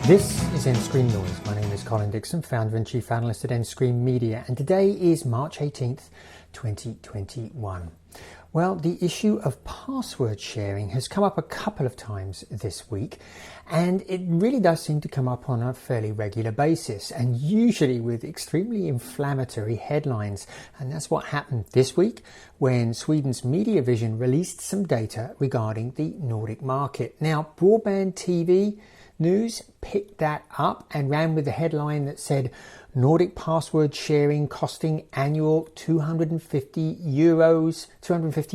This is nScreenNoise. My name is Colin Dixon, founder and chief analyst at nScreen Media, and today is March 18th, 2021. Well, the issue of password sharing has come up a couple of times this week, and it really does seem to come up on a fairly regular basis, and usually with extremely inflammatory headlines. And that's what happened this week when Sweden's Media Vision released some data regarding the Nordic market. Now, broadband TV News picked that up and ran with the headline that said Nordic password sharing costing annual 250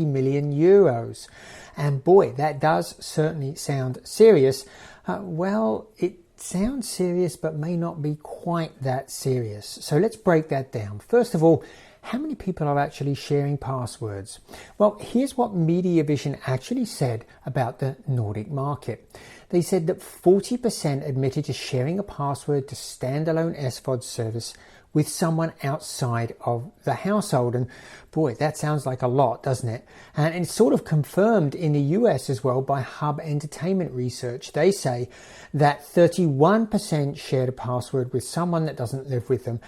million euros. And boy, that does certainly sound serious. Well, it sounds serious, but may not be quite that serious. So let's break that down. First of all, how many people are actually sharing passwords? Well, here's what Media Vision actually said about the Nordic market. They said that 40% admitted to sharing a password to standalone SVOD service with someone outside of the household. And boy, that sounds like a lot, doesn't it? And it's sort of confirmed in the US as well by Hub Entertainment Research. They say that 31% shared a password with someone that doesn't live with them,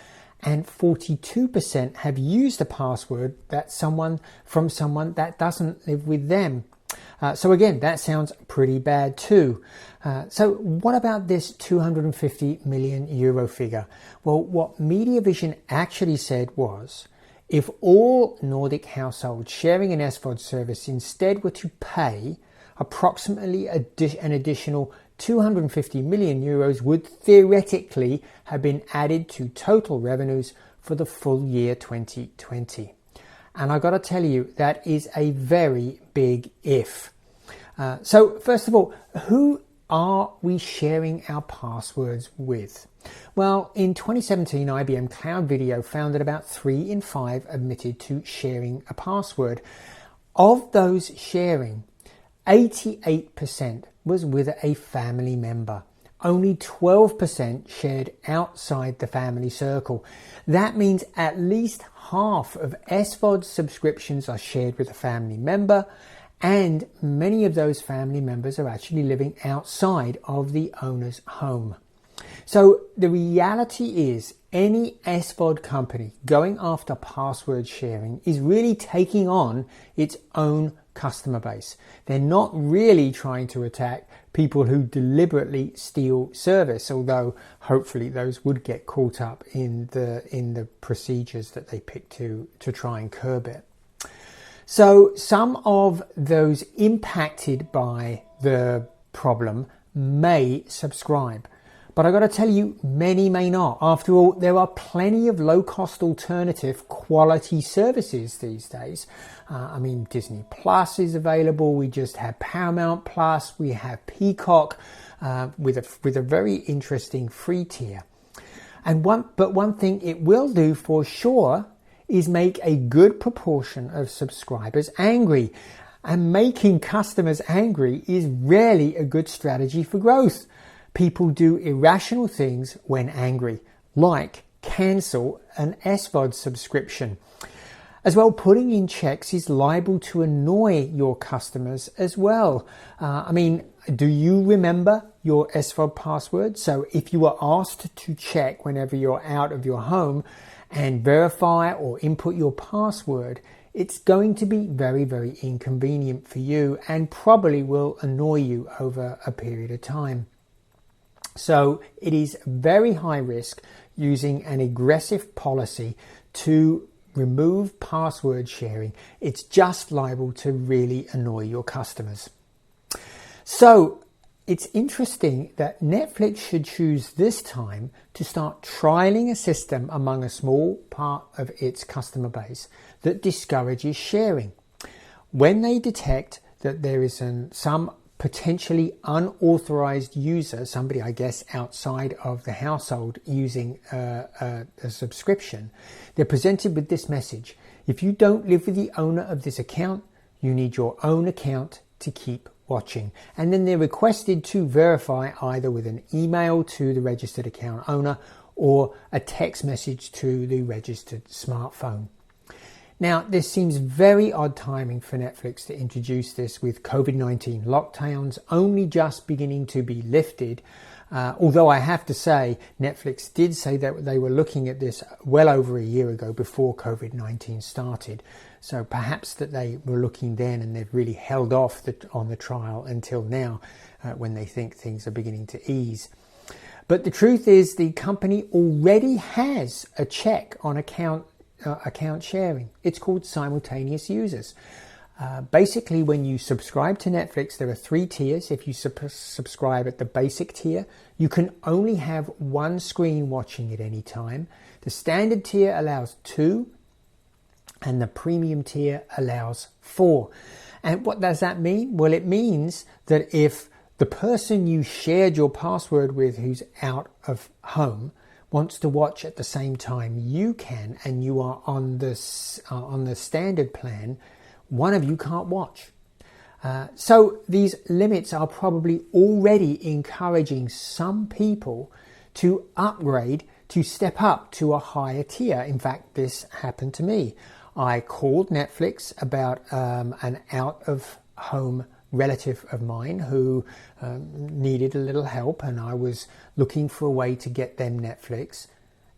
and 42% have used a password from someone that doesn't live with them. So again, that sounds pretty bad too. So what about this 250 million euro figure? Well, what Media Vision actually said was, if all Nordic households sharing an SVOD service instead were to pay, approximately an additional 250 million euros would theoretically have been added to total revenues for the full year 2020. And I've got to tell you, that is a very big if. So first of all, who are we sharing our passwords with? Well, in 2017, IBM Cloud Video found that about 3 in 5 admitted to sharing a password. Of those sharing, 88% was with a family member. Only 12% shared outside the family circle. That means at least half of SVOD subscriptions are shared with a family member, and many of those family members are actually living outside of the owner's home. So the reality is, any SVOD company going after password sharing is really taking on its own customer base. They're not really trying to attack people who deliberately steal service, although hopefully those would get caught up in the procedures that they pick to try and curb it. So some of those impacted by the problem may subscribe, but I've got to tell you, many may not. After all, there are plenty of low-cost alternative quality services these days. Disney Plus is available. We just have Paramount Plus. We have Peacock with a very interesting free tier. But one thing it will do for sure is make a good proportion of subscribers angry. And making customers angry is rarely a good strategy for growth. People do irrational things when angry, like cancel an SVOD subscription. As well, putting in checks is liable to annoy your customers as well. Do you remember your SVOD password? So if you are asked to check whenever you're out of your home and verify or input your password, it's going to be very, very inconvenient for you and probably will annoy you over a period of time. So it is very high risk using an aggressive policy to remove password sharing. It's just liable to really annoy your customers. So it's interesting that Netflix should choose this time to start trialing a system among a small part of its customer base that discourages sharing. When they detect that there is some potentially unauthorized user, somebody I guess outside of the household using a subscription, they're presented with this message: if you don't live with the owner of this account, you need your own account to keep watching. And then they're requested to verify either with an email to the registered account owner or a text message to the registered smartphone. Now, this seems very odd timing for Netflix to introduce this with COVID-19 lockdowns only just beginning to be lifted. Although I have to say, Netflix did say that they were looking at this well over a year ago before COVID-19 started. So perhaps that they were looking then and they've really held off on the trial until now when they think things are beginning to ease. But the truth is the company already has a check on account sharing. It's called simultaneous users. Basically, when you subscribe to Netflix, there are 3 tiers. If you subscribe at the basic tier, you can only have 1 screen watching at any time. The standard tier allows 2, and the premium tier allows 4. And what does that mean? Well, it means that if the person you shared your password with who's out of home wants to watch at the same time you can, and you are on the standard plan, one of you can't watch. So these limits are probably already encouraging some people to upgrade, to step up to a higher tier. In fact, this happened to me. I called Netflix about an out-of-home relative of mine who needed a little help, and I was looking for a way to get them Netflix.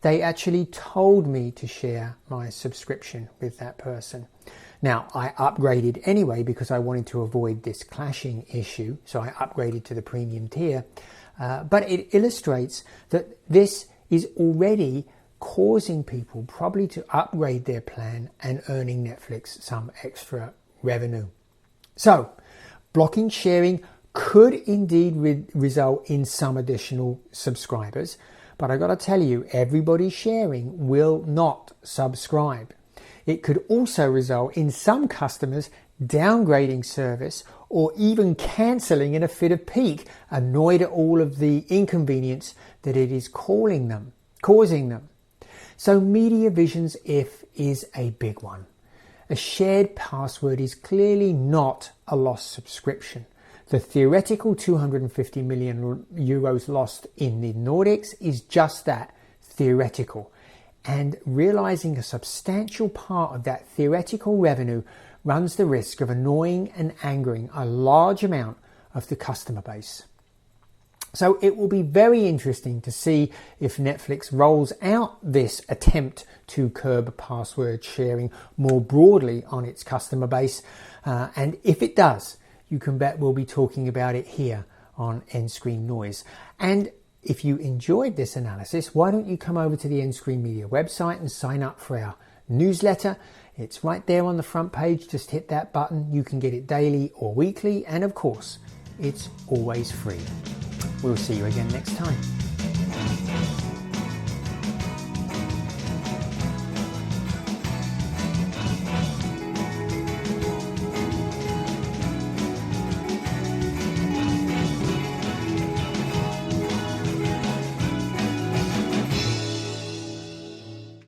They actually told me to share my subscription with that person. Now, I upgraded anyway because I wanted to avoid this clashing issue, so I upgraded to the premium tier. But it illustrates that this is already causing people probably to upgrade their plan and earning Netflix some extra revenue. So, blocking sharing could indeed result in some additional subscribers, but I got to tell you, everybody sharing will not subscribe. It could also result in some customers downgrading service or even cancelling in a fit of pique, annoyed at all of the inconvenience that it is causing them. So media vision's if is a big one. A shared password is clearly not a lost subscription. The theoretical 250 million euros lost in the Nordics is just that, theoretical. And realizing a substantial part of that theoretical revenue runs the risk of annoying and angering a large amount of the customer base. So it will be very interesting to see if Netflix rolls out this attempt to curb password sharing more broadly on its customer base. And if it does, you can bet we'll be talking about it here on nScreenNoise. And if you enjoyed this analysis, why don't you come over to the nScreen Media website and sign up for our newsletter? It's right there on the front page. Just hit that button. You can get it daily or weekly. And of course, it's always free. We'll see you again next time.